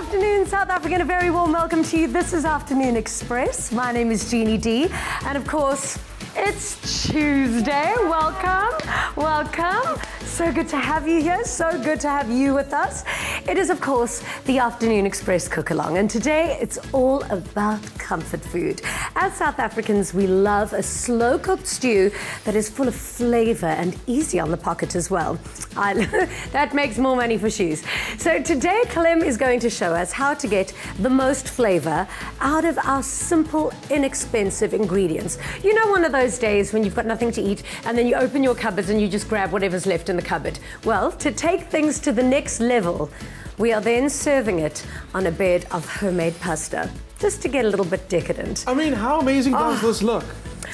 afternoon, South Africa, and a very warm welcome to you. This is Afternoon Express. My name is Jeannie D, and of course, it's Tuesday. Welcome, welcome. So good to have you here. So good to have you with us. It is, of course, the Afternoon Express cook-along, and today it's all about comfort food. As South Africans, we love a slow-cooked stew that is full of flavor and easy on the pocket as well. That makes more money for shoes. So today, Clem is going to show us how to get the most flavor out of our simple, inexpensive ingredients. You know, one of those days when you've got nothing to eat and then you open your cupboards and you just grab whatever's left in the cupboard. Well, to take things to the next level, we are then serving it on a bed of homemade pasta, just to get a little bit decadent. I mean, how amazing does this look?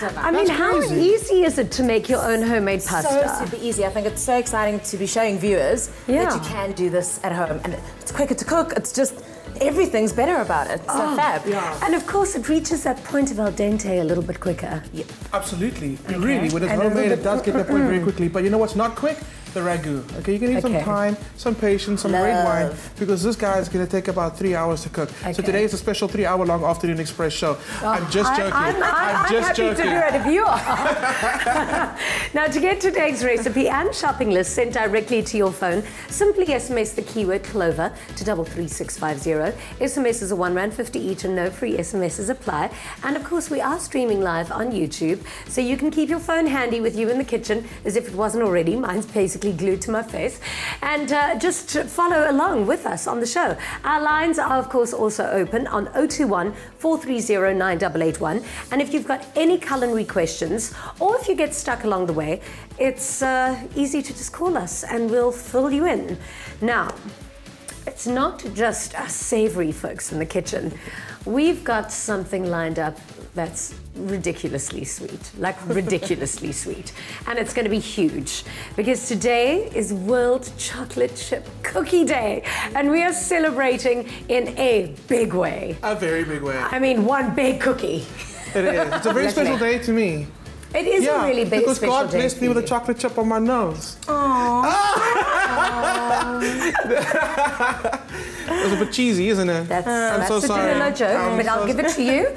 I mean, how easy is it to make your own homemade pasta? So super easy. I think it's so exciting to be showing viewers that you can do this at home. And it's quicker to cook. It's just, everything's better about it. So fab. Yeah. And of course, it reaches that point of al dente a little bit quicker. Yep. Absolutely. Really, when it's homemade, it does get that point very quickly. But you know what's not quick? The ragu. Okay, you're gonna need some time, some patience, some great wine, because this guy is gonna take about 3 hours to cook. So today is a special 3-hour-long Afternoon Express show. I'm just joking. I'm just joking. To do it if you are. Now, to get today's recipe and shopping list sent directly to your phone, simply SMS the keyword Clover to 33650. SMSs are R1.50 each and no free SMSs apply. And of course, we are streaming live on YouTube, so you can keep your phone handy with you in the kitchen as if it wasn't already. Mine's basically glued to my face, and just follow along with us on the show. Our lines are of course also open on 021 430 9881, and if you've got any culinary questions or if you get stuck along the way, it's easy to just call us and we'll fill you in. Now, it's not just us savory folks in the kitchen. We've got something lined up that's ridiculously sweet, like ridiculously sweet. And it's going to be huge because today is World Chocolate Chip Cookie Day, and we are celebrating in a big way. A very big way. I mean, one big cookie. It is. It's a very special day to me. It is a really big because special God day blessed me with a chocolate chip on my nose. It was a bit cheesy, isn't it? That's so a sorry. Danilo joke, but I'll give it to you.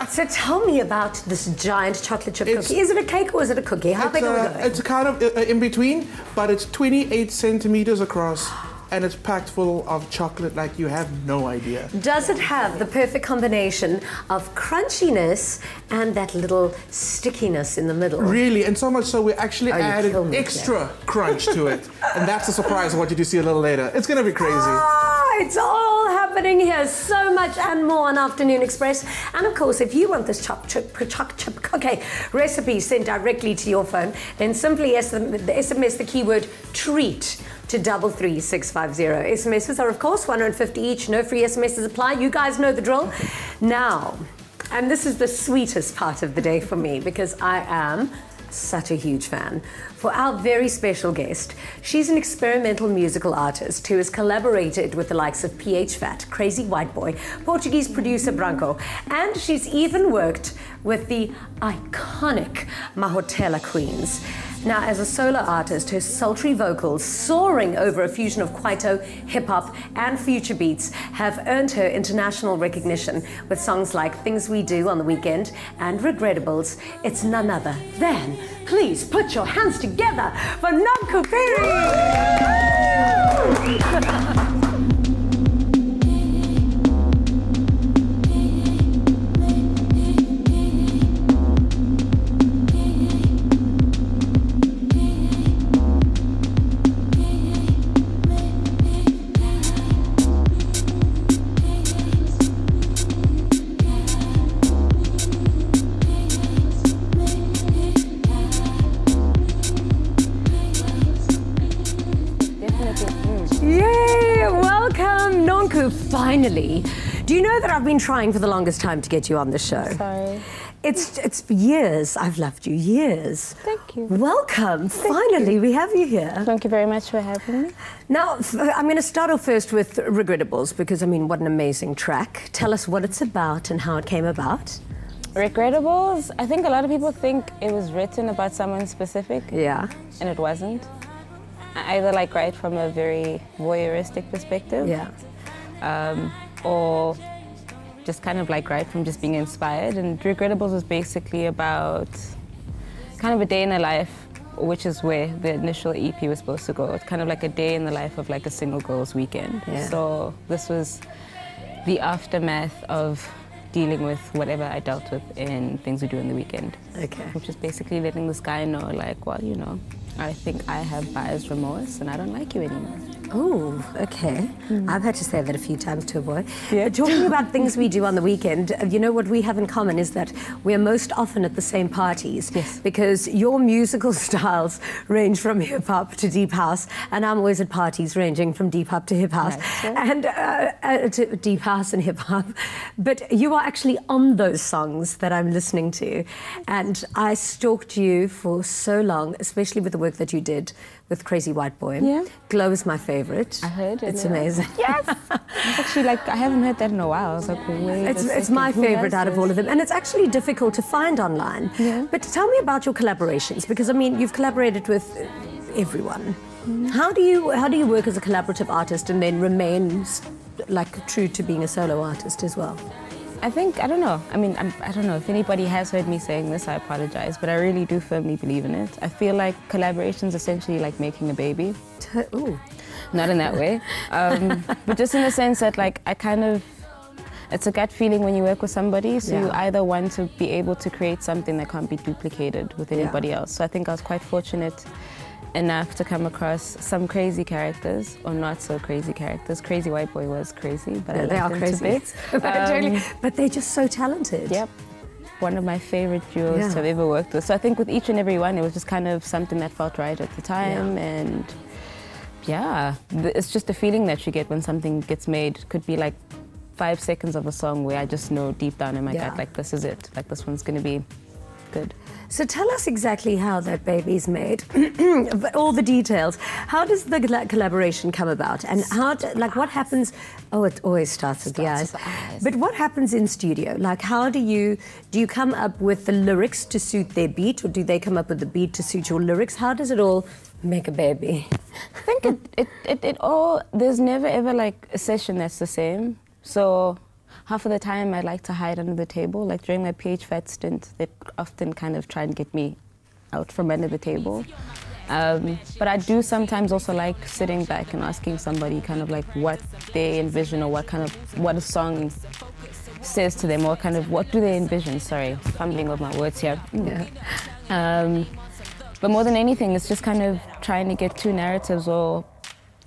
So tell me about this giant chocolate chip cookie. Is it a cake or is it a cookie? How big are we going? It's kind of in between, but it's 28 centimeters across. And it's packed full of chocolate like you have no idea. Does it have the perfect combination of crunchiness and that little stickiness in the middle? Really, and so much so we actually added extra crunch to it. And that's a surprise I want you to see a little later. It's gonna be crazy. It's all happening here. So much and more on Afternoon Express. And of course, if you want this chocolate chip cookie recipe sent directly to your phone, then simply SMS the keyword treat to 33650. SMSs are, of course, R1.50 each. No free SMSs apply. You guys know the drill. Now, and this is the sweetest part of the day for me because I am such a huge fan. For our very special guest, she's an experimental musical artist who has collaborated with the likes of PH Fat, Crazy White Boy, Portuguese producer Branco, and she's even worked with the iconic Mahotela Queens. Now, as a solo artist, her sultry vocals, soaring over a fusion of Kwaito, hip-hop, and future beats, have earned her international recognition with songs like Things We Do on the Weekend and Regrettables. It's none other than, please put your hands together for Nonku Phiri! Finally. Do you know that I've been trying for the longest time to get you on the show? Sorry. It's years. I've loved you, years. Thank you. Welcome. Finally, we have you here. Thank you very much for having me. Now, I'm going to start off first with Regrettables, because, I mean, what an amazing track. Tell us what it's about and how it came about. Regrettables, I think a lot of people think it was written about someone specific. Yeah. And it wasn't. I either write from a very voyeuristic perspective. Yeah. or just kind of like write from just being inspired. And Regrettables was basically about kind of a day in a life, which is where the initial EP was supposed to go. It's kind of like a day in the life of like a single girl's weekend. Yeah. So this was the aftermath of dealing with whatever I dealt with in Things We Do in the Weekend. Okay. Which is basically letting this guy know, like, well, you know, I think I have buyer's remorse and I don't like you anymore. Oh, okay. I've had to say that a few times to a boy. Yeah. Talking about Things We Do on the Weekend, you know what we have in common is that we're most often at the same parties. Yes. Because your musical styles range from hip-hop to deep house, and I'm always at parties ranging from deep hop to hip house, and to deep house and hip-hop. But you are actually on those songs that I'm listening to, and I stalked you for so long, especially with the work that you did with Crazy White Boy. Yeah. Glow is my favorite. I heard it. It's amazing. Yes! It's actually like, I haven't heard that in a while. I was like, wait it's my favorite out of all of them. And it's actually difficult to find online. Yeah. But tell me about your collaborations, because I mean, you've collaborated with everyone. How do you work as a collaborative artist and then remain like true to being a solo artist as well? I think, I don't know. I mean, I don't know if anybody has heard me saying this, I apologize, but I really do firmly believe in it. I feel like collaboration's essentially like making a baby. Ooh. Not in that way, but just in the sense that like it's a gut feeling when you work with somebody, so you either want to be able to create something that can't be duplicated with anybody else. So I think I was quite fortunate enough to come across some crazy characters, or not so crazy characters. Crazy White Boy was crazy, but they are crazy. But they're just so talented. Yep. One of my favorite duos to have ever worked with. So I think with each and every one, it was just kind of something that felt right at the time, and it's just a feeling that you get when something gets made. It could be like 5 seconds of a song where I just know deep down in my gut, like this is it, like this one's gonna be good. So tell us exactly how that baby's made, all the details. How does the collaboration come about, and what happens? Oh, it always starts with the eyes. But what happens in studio? Like, how do you come up with the lyrics to suit their beat, or do they come up with the beat to suit your lyrics? How does it all make a baby? I think it all. There's never ever like a session that's the same. So half of the time I like to hide under the table. Like during my PH stint, they often kind of try and get me out from under the table. But I do sometimes also like sitting back and asking somebody kind of like what they envision, or what a song says to them, or kind of what do they envision. Sorry, fumbling with my words here. But more than anything, it's just kind of trying to get two narratives or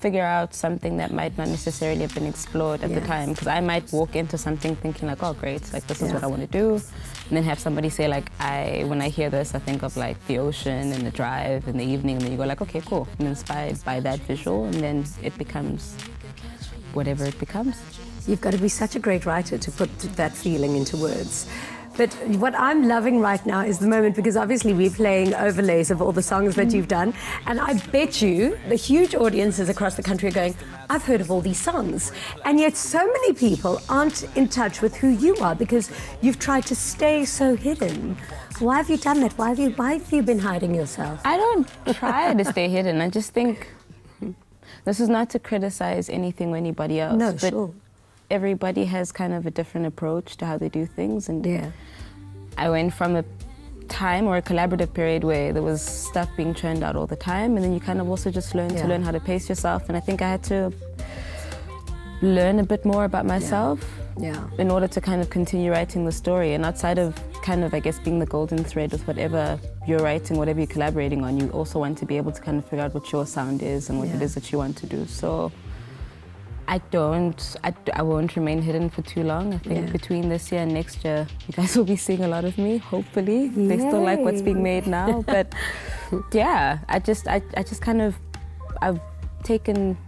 figure out something that might not necessarily have been explored at the time. Because I might walk into something thinking like, oh great, like this is what I want to do. And then have somebody say like, when I hear this, I think of like the ocean and the drive in the evening. And then you go like, okay, cool. I'm inspired by that visual. And then it becomes whatever it becomes. You've got to be such a great writer to put that feeling into words. But what I'm loving right now is the moment, because obviously we're playing overlays of all the songs that you've done, and I bet you the huge audiences across the country are going, I've heard of all these songs, and yet so many people aren't in touch with who you are because you've tried to stay so hidden. Why have you done that? Why have you been hiding yourself? I don't try to stay hidden. I just think this is not to criticize anything or anybody else. No, but sure. Everybody has kind of a different approach to how they do things, and I went from a time or a collaborative period where there was stuff being churned out all the time, and then you kind of also just learn how to pace yourself, and I think I had to learn a bit more about myself in order to kind of continue writing the story. And outside of kind of, I guess, being the golden thread with whatever you're writing, whatever you're collaborating on, you also want to be able to kind of figure out what your sound is and what it is that you want to do. So I won't remain hidden for too long. I think between this year and next year, you guys will be seeing a lot of me, hopefully. They still like what's being made now, but I just kind of, I've taken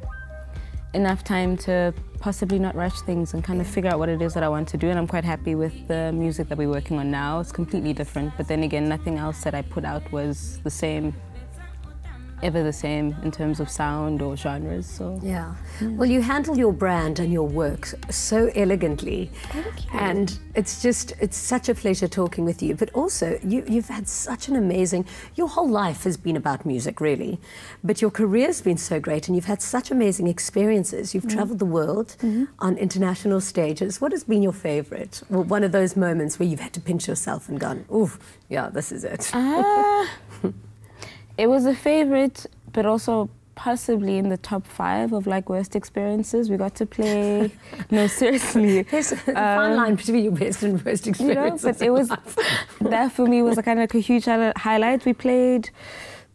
enough time to possibly not rush things and kind of figure out what it is that I want to do, and I'm quite happy with the music that we're working on now. It's completely different, but then again, nothing else that I put out was the same ever the same in terms of sound or genres. So yeah. Well, you handle your brand and your work so elegantly. Thank you. And it's such a pleasure talking with you. But also, you've had such an amazing, your whole life has been about music, really. But your career's been so great, and you've had such amazing experiences. You've traveled the world on international stages. What has been your favorite? Well, one of those moments where you've had to pinch yourself and gone, ooh, yeah, this is it. It was a favorite, but also possibly in the top 5 of like worst experiences. We got to play. No, seriously. There's a fine line between your best and worst experiences. But it was that for me was a kind of like a huge highlight. We played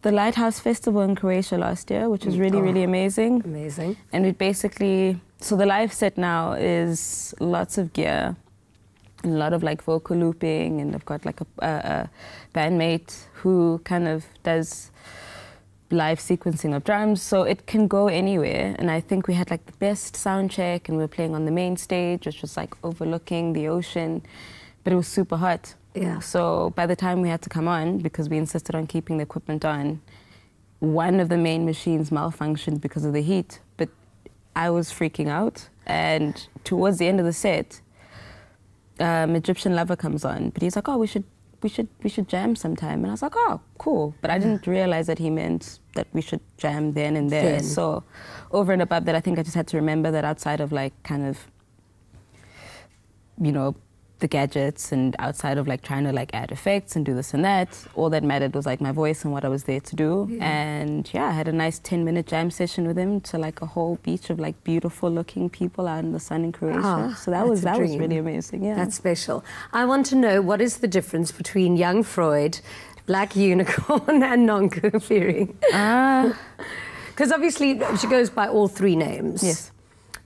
the Lighthouse Festival in Croatia last year, which was really, really amazing. Amazing. And we basically, so the live set now is lots of gear, and a lot of like vocal looping, and I've got like a bandmate who kind of does live sequencing of drums, so it can go anywhere. And I think we had like the best sound check, and we were playing on the main stage, which was like overlooking the ocean, but it was super hot. Yeah. So by the time we had to come on, because we insisted on keeping the equipment on, one of the main machines malfunctioned because of the heat, but I was freaking out. And towards the end of the set, Egyptian Lover comes on, but he's like, oh, we should jam sometime. And I was like, oh, cool. But I didn't realize that he meant that we should jam then and there. So over and above that, I think I just had to remember that outside of like kind of, you know, the gadgets, and outside of like trying to like add effects and do this and that, all that mattered was like my voice and what I was there to do. And yeah, I had a nice 10-minute jam session with him to like a whole beach of like beautiful looking people out in the sun in Croatia. So that was really amazing. Yeah, that's special. I want to know, what is the difference between Young Freud, Black Unicorn, and Nonku Phiri? Because obviously she goes by all 3 names. Yes.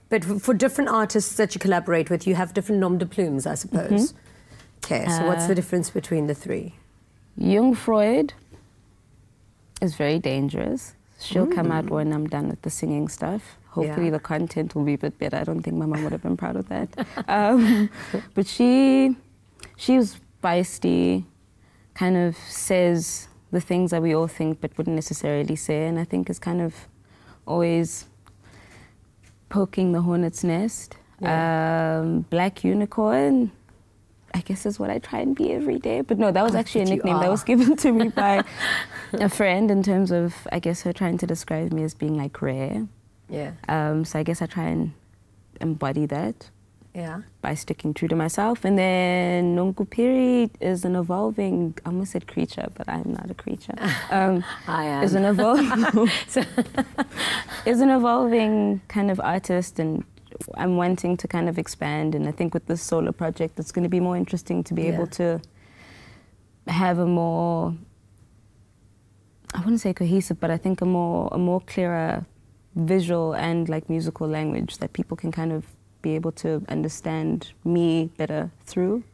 But for different artists that you collaborate with, you have different nom de plumes, I suppose. Okay, so what's the difference between the 3? Young Freud is very dangerous. She'll come out when I'm done with the singing stuff. Hopefully the content will be a bit better. I don't think my mom would have been proud of that. But she was feisty, kind of says the things that we all think but wouldn't necessarily say, and I think is kind of always poking the hornet's nest. Black Unicorn, I guess is what I try and be every day. But no, that was actually a nickname that was given to me by a friend in terms of, I guess, her trying to describe me as being like rare. Yeah. So I guess I try and embody that. Yeah. By sticking true to myself. And then Nonku Phiri is an evolving, I almost said creature, but I'm not a creature. I am. Is an evolving kind of artist, and I'm wanting to kind of expand. And I think with this solo project, it's going to be more interesting to be able to have a more, I wouldn't say cohesive, but I think a more clearer visual and like musical language that people can kind of be able to understand me better through.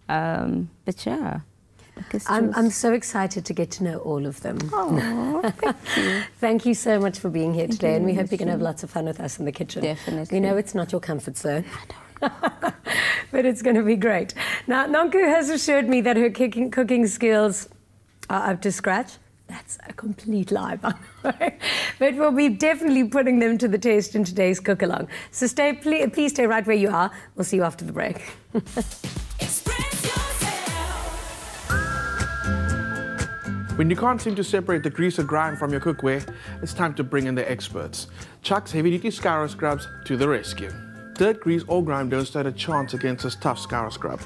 But yeah. I'm so excited to get to know all of them. Oh, thank you. Thank you so much for being here today, and we hope you can have lots of fun with us in the kitchen. Definitely. We know it's not your comfort zone. But it's going to be great. Now, Nonku has assured me that her cooking skills are up to scratch. That's a complete lie, by the way. But we'll be definitely putting them to the test in today's cook-along. So please stay right where you are. We'll see you after the break. When you can't seem to separate the grease or grime from your cookware, it's time to bring in the experts. Chux heavy-duty scour scrubs to the rescue. Dirt, grease or grime don't stand a chance against this tough scour scrub.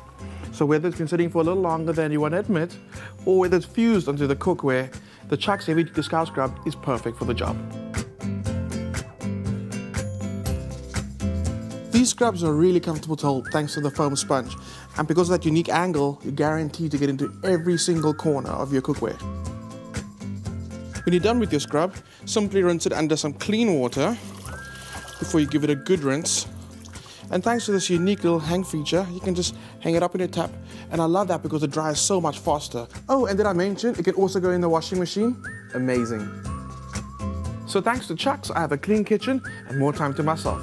So whether it's been sitting for a little longer than you want to admit, or whether it's fused onto the cookware, the Chux heavy-duty scour scrub is perfect for the job. These scrubs are really comfortable to hold thanks to the foam sponge, and because of that unique angle, you're guaranteed to get into every single corner of your cookware. When you're done with your scrub, simply rinse it under some clean water before you give it a good rinse. And thanks to this unique little hang feature, you can just hang it up in your tap. And I love that because it dries so much faster. Oh, and did I mention it can also go in the washing machine? Amazing. So thanks to Chux, I have a clean kitchen and more time to myself.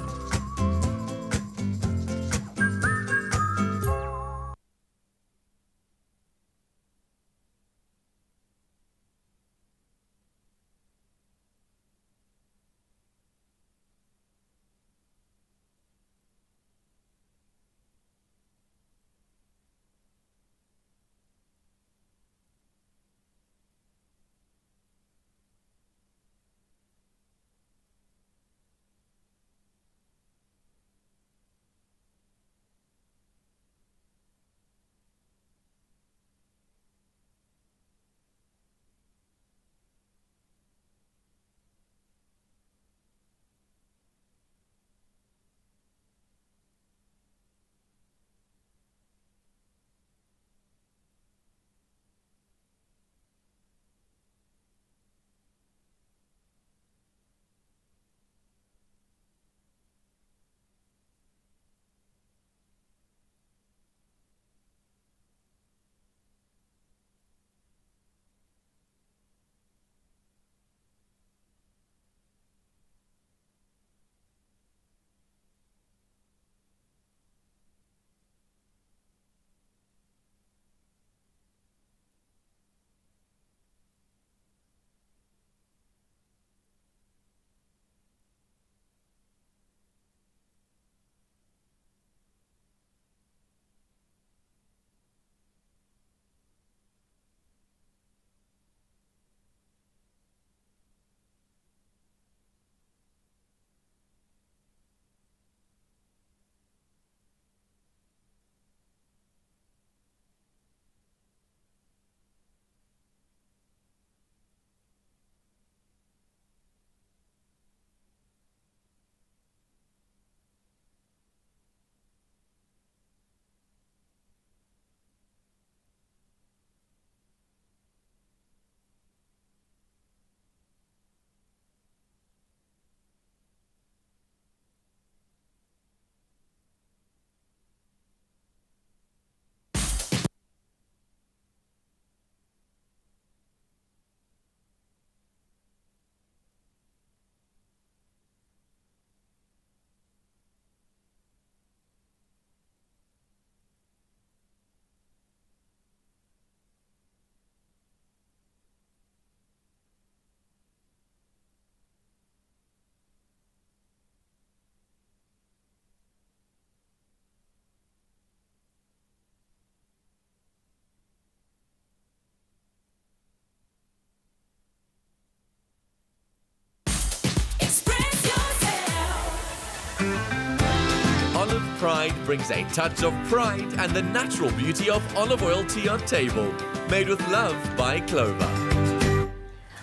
pride brings a touch of pride and the natural beauty of olive oil tea on table. Made with love by Clover.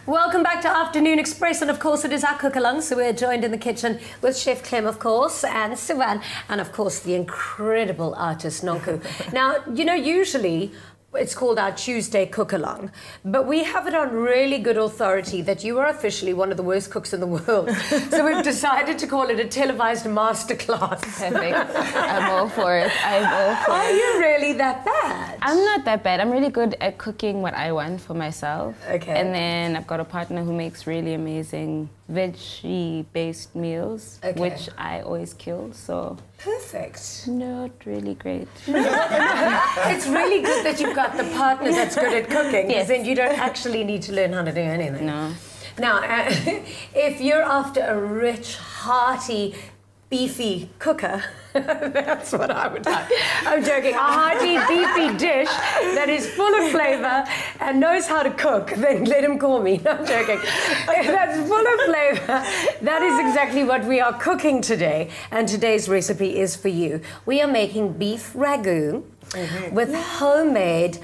Welcome back to Afternoon Express, and of course it is our cook-along, so we're joined in the kitchen with Chef Clem, of course, and Sivan, and of course the incredible artist Nonku. Now, you know, usually it's called our Tuesday cook-along, but we have it on really good authority that you are officially one of the worst cooks in the world. So we've decided to call it a televised masterclass. Perfect. I'm all for it. Are you really that bad? I'm not that bad. I'm really good at cooking what I want for myself. Okay. And then I've got a partner who makes really amazing veggie-based meals, which I always kill, so... Perfect. Not really great. It's really good that you've got the partner that's good at cooking, because then you don't actually need to learn how to do anything. No. Now, if you're after a rich, hearty, beefy cooker, that's what I would like. I'm joking. A hearty, beefy dish that is full of flavour and knows how to cook, then let him call me. No, I'm joking. That's full of flavour. That is exactly what we are cooking today. And today's recipe is for you. We are making beef ragu with homemade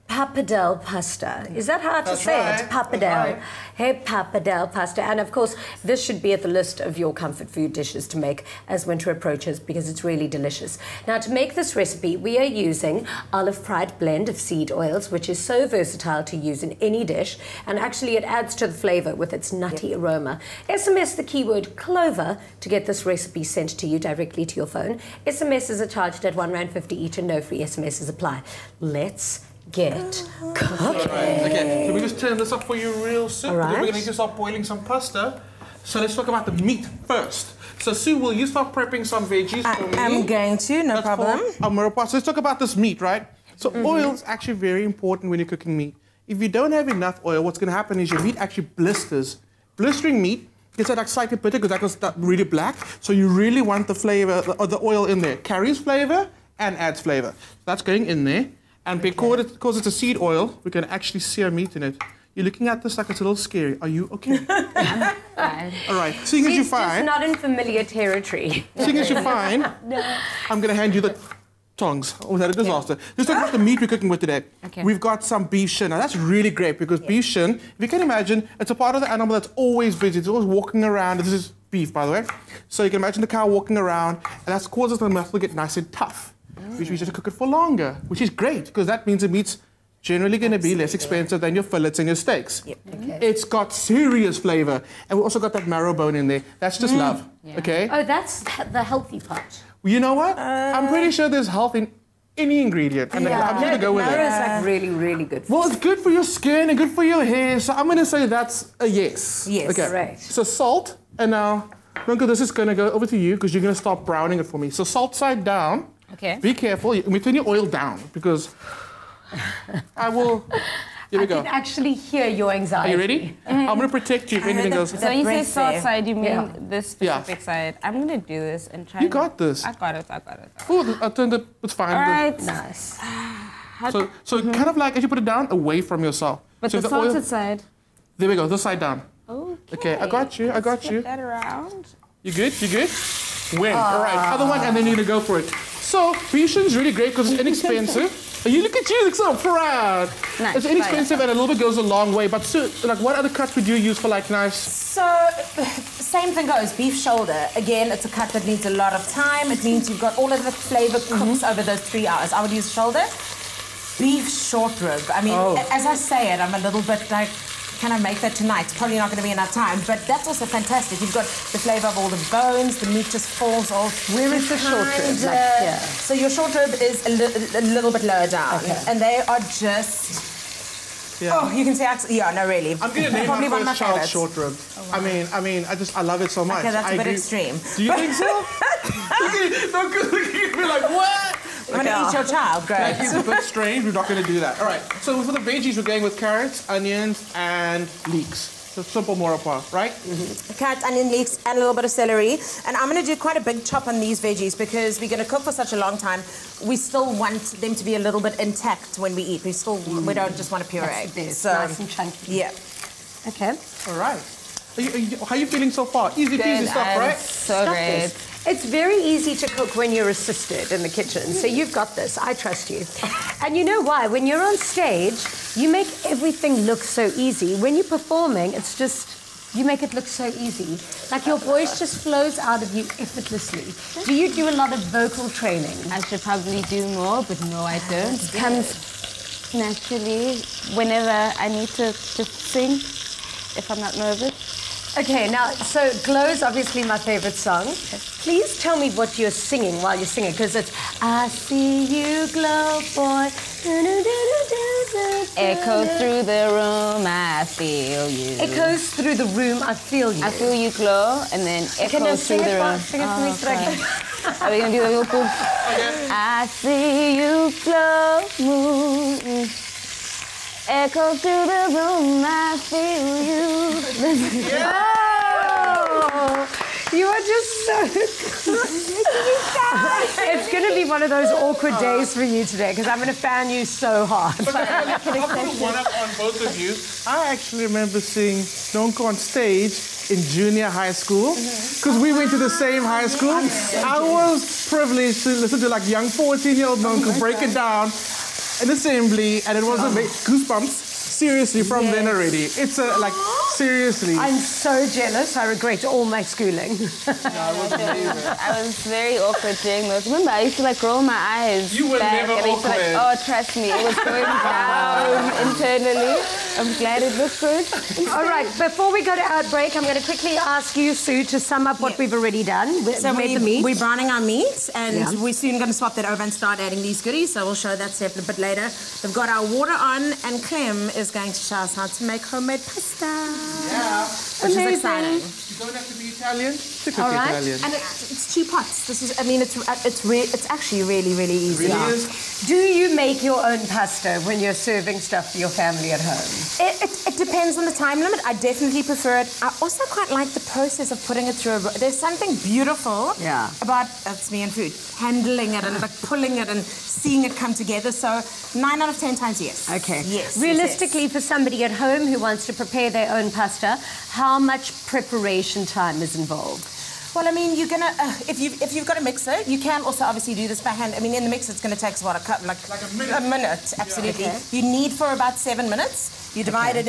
parpadelle pasta. Is that how to say it? Parpadelle. Hey, parpadelle pasta. And of course, this should be at the list of your comfort food dishes to make as winter approaches, because it's really delicious. Now, to make this recipe, we are using olive pride blend of seed oils, which is so versatile to use in any dish. And actually, it adds to the flavor with its nutty aroma. SMS the keyword Clover to get this recipe sent to you directly to your phone. SMSs are charged at R1.50 each and no free SMSs apply. Let's get cooking. Okay, so we just turn this up for you real soon. All right. We're going to start boiling some pasta. So let's talk about the meat first. So Sue, will you start prepping some veggies for me? I'm going to, no problem. So let's talk about this meat, right? So oil is actually very important when you're cooking meat. If you don't have enough oil, what's going to happen is your meat actually blisters. Blistering meat gets that slightly bitter because that goes really black. So you really want the flavor of the oil in there. Carries flavor and adds flavor. That's going in there. And because it's a seed oil, we can actually sear meat in it. You're looking at this like it's a little scary. Are you okay? I'm fine. All right. Seeing as you're fine. She's just not in familiar territory. Seeing as you're fine, I'm going to hand you the tongs. Oh, was that a disaster? Let's talk about the meat we're cooking with today. Okay. We've got some beef shin. Now, that's really great because beef shin, if you can imagine, it's a part of the animal that's always busy. It's always walking around. This is beef, by the way. So you can imagine the cow walking around, and that causes the muscle to get nice and tough. Which means you have to cook it for longer, which is great because that means the meat's generally going to be less expensive than your fillets and your steaks. Yep. Okay. It's got serious flavor, and we also got that marrow bone in there. That's just love, okay? Oh, that's the healthy part. You know what? I'm pretty sure there's health in any ingredient, and I'm going to go with Marrow it. is like really, really good. Well, it's good for your skin and good for your hair, so I'm going to say that's a yes. Yes. Okay. Right. So salt, and now, Nonku, this is going to go over to you because you're going to start browning it for me. So salt side down. Okay. Be careful. Let me turn your oil down because I will. Here we go. I can actually hear your Are anxiety. you ready? I'm going to protect you if anything goes. So when you say breath salt there. side, you mean this specific Yeah. side. I'm going to do this and try. You got this. I got it. Oh, I turned it. It's fine. All right. Nice. So kind of like as you put it down, away from yourself. But so the if oil- salted side. There we go. This side down. Okay, I got you. I got Flip you. that around. You good? You good? Win. All right. Other one, and then you're gonna go for it. So beef shin's really great because it's inexpensive. You look at you, you look so proud. Nice. It's inexpensive and a little bit goes a long way. But so, like, what other cuts would you use for like nice? So, same thing goes. Beef shoulder. Again, it's a cut that needs a lot of time. It means you've got all of the flavor cooks over those 3 hours. I would use shoulder. Beef short rib. I mean, as I say it, I'm a little bit like, can I make that tonight? It's probably not going to be enough time, but that's also fantastic. You've got the flavor of all the bones, the meat just falls off. Where is the short rib? So your short rib is a little bit lower down, and they are just... Yeah. Oh, you can say, yeah, no, really. I'm gonna name Probably my one of my first child favorites. short rib. I mean, I love it so much. Okay, that's a bit agree. extreme. Do you think so? Don't look at me like what? I'm going to eat your child, great. That is a bit strange. We're not going to do that. All right. So for the veggies, we're going with carrots, onions, and leeks. So simple moropa, right? Carrots, onion, leeks, and a little bit of celery. And I'm going to do quite a big chop on these veggies because we're going to cook for such a long time. We still want them to be a little bit intact when we eat. We don't just want to puree. So nice and chunky. Yeah. Okay. All right. How are you feeling so far? Easy peasy stuff, right? So great. It's very easy to cook when you're assisted in the kitchen. So you've got this. I trust you. And you know why? When you're on stage, you make everything look so easy. When you're performing, it's just, you make it look so easy. Like your voice just flows out of you effortlessly. Do you do a lot of vocal training? I should probably do more, but no, I don't. It comes naturally whenever I need to just sing, if I'm not nervous. Okay, now, so Glow's obviously my favorite song. Please tell me what you're singing while you're singing, because it's I see you glow, boy. Echoes through the room, I feel you. Echoes through the room, I feel you. I feel you glow, and then echoes through the room. Sing it for me, Ragu. Are we going to do the real cool? I see you glow, echoes through the room, I feel you. Oh, you are just so It's going to be one of those awkward days for you today, because I'm going to fan you so hard. I'll put one up on both of you. I actually remember seeing Nonku on stage in junior high school, because we went to the same high school. I was privileged to listen to like young 14-year-old Nonku break it down in assembly, and it was goosebumps. Seriously, from then already. It's like, seriously. I'm so jealous. I regret all my schooling. I was very awkward doing those. Remember, I used to like roll my eyes. You were back, never and I used to, like, awkward. oh, trust me, it was going down internally. I'm glad it looked good. All right, before we go to outbreak, I'm going to quickly ask you, Sue, to sum up what we've already done. So the meat. we're browning our meat, and we're soon going to swap that over and start adding these goodies, so we'll show that step a bit later. We've got our water on, and Clem is going to show us how to make homemade pasta. Yeah. Which is exciting. You don't have to be Italian to cook All right. Italian. And it's 2 pots. This is, I mean, it's actually really, really easy. Really is. Do you make your own pasta when you're serving stuff for your family at home? It depends on the time limit. I definitely prefer it. I also quite like the process of putting it through. There's something beautiful about, that's me and food, handling it and like pulling it and seeing it come together. So 9 out of 10 times, yes. Okay. Yes. Realistically, for somebody at home who wants to prepare their own pasta, how much preparation time is involved? Well, I mean, you're gonna if you've got a mixer, you can also obviously do this by hand. I mean, in the mixer, it's gonna take what like a minute. A minute, absolutely. Yeah. Okay. You need for about 7 minutes. You divide it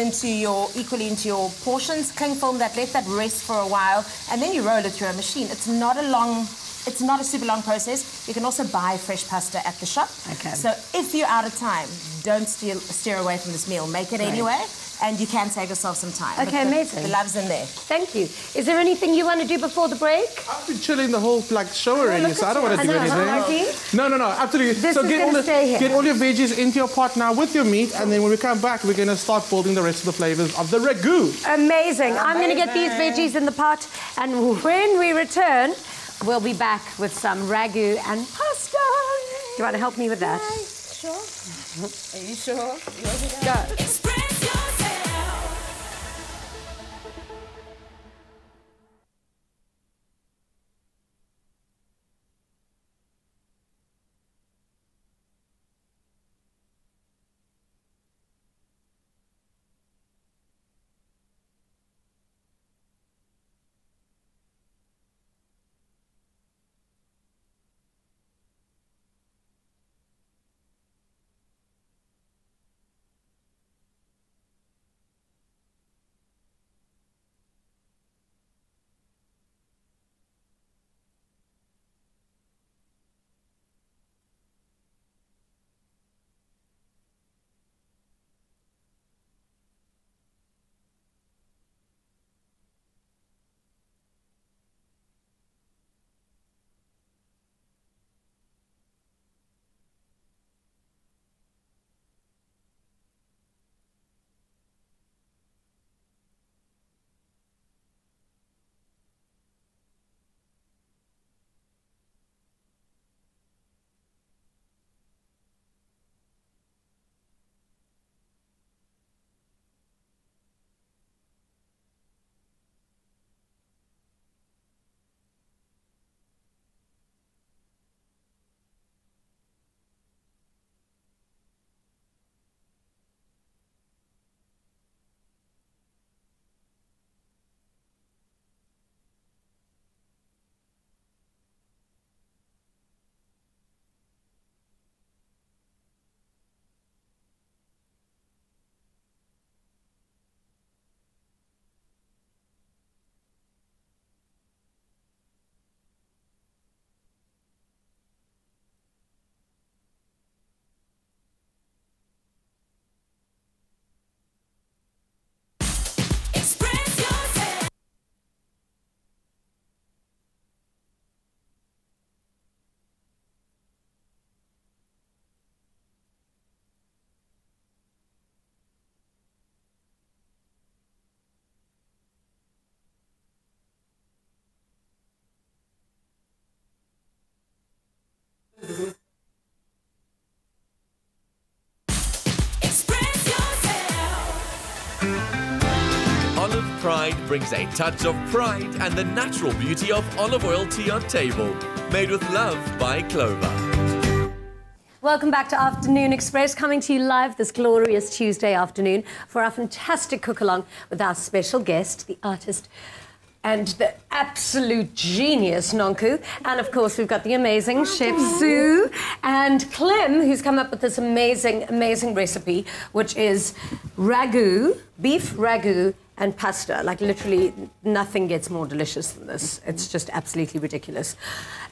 equally into your portions, cling film that, let that rest for a while, and then you roll it through a machine. It's not a super long process. You can also buy fresh pasta at the shop. Okay. So if you're out of time, don't steer away from this meal. Make it anyway. And you can save yourself some time. Okay, amazing. The love's in there. Thank you. Is there anything you want to do before the break? I've been chilling the whole show already, so I don't want to do anything. No, absolutely. This is going to stay here. Get all your veggies into your pot now with your meat, and then when we come back, we're going to start building the rest of the flavors of the ragu. Amazing. I'm going to get these veggies in the pot, and when we return, we'll be back with some ragu and pasta. Do you want to help me with that? Sure. Are you sure? Go. Express yourself. brings a touch of pride and the natural beauty of olive oil tea on table. Made with love by Clover. Welcome back to Afternoon Express, coming to you live this glorious Tuesday afternoon for our fantastic cook-along with our special guest, the artist and the absolute genius, Nonku. And of course, we've got the amazing Chef Sue and Clem, who's come up with this amazing, amazing recipe, which is ragu, beef ragu, and pasta. Like literally nothing gets more delicious than this. It's just absolutely ridiculous.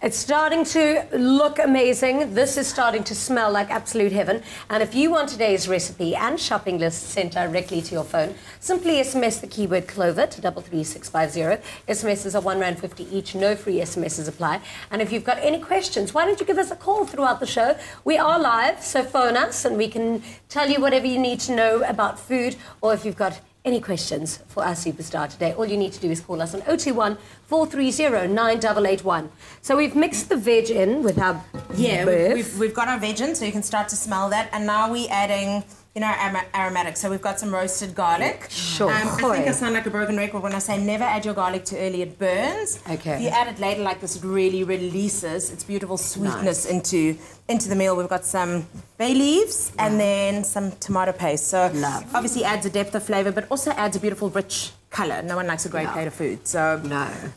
It's starting to look amazing. This is starting to smell like absolute heaven. And if you want today's recipe and shopping list sent directly to your phone, simply SMS the keyword Clover to 33650. SMSs are R1.50 each, no free SMSs apply. And if you've got any questions, why don't you give us a call throughout the show? We are live, so phone us and we can tell you whatever you need to know about food, or if you've got any questions for our superstar today, all you need to do is call us on 021 430 9881. So we've mixed the veg in with our we've got our veg in, so you can start to smell that. And now we're adding, you know, aromatics. So we've got some roasted garlic. Sure. I think I sound like a broken record when I say never add your garlic too early, it burns. Okay. If you add it later like this, it really releases its beautiful sweetness into the meal. We've got some bay leaves and then some tomato paste. So obviously adds a depth of flavour, but also adds a beautiful rich colour. No one likes a grey plate of food. So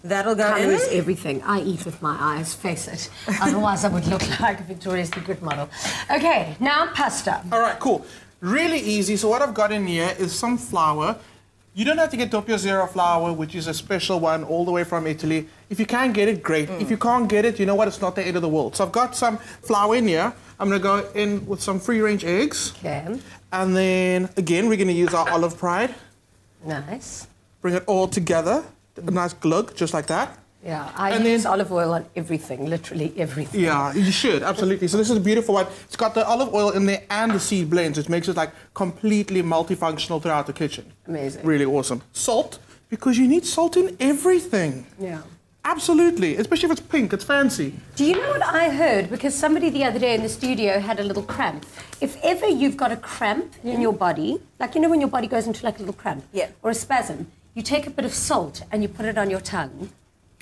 that'll go in. Colour is everything. I eat with my eyes, face it. Otherwise I would look like a Victoria's Secret model. Okay, now pasta. All right, cool. Really easy. So what I've got in here is some flour. You don't have to get Doppio Zero flour, which is a special one all the way from Italy. If you can get it, great. If you can't get it, you know what? It's not the end of the world. So I've got some flour in here. I'm going to go in with some free-range eggs. Okay. And then, again, we're going to use our olive pride. Nice. Bring it all together. A nice glug, just like that. Yeah, I use olive oil on everything, literally everything. Yeah, you should, absolutely. So this is a beautiful one. It's got the olive oil in there and the seed blends, which makes it like completely multifunctional throughout the kitchen. Amazing. Really awesome. Salt, because you need salt in everything. Yeah. Absolutely, especially if it's pink, it's fancy. Do you know what I heard? Because somebody the other day in the studio had a little cramp. If ever you've got a cramp in your body, like you know when your body goes into like a little cramp or a spasm, you take a bit of salt and you put it on your tongue.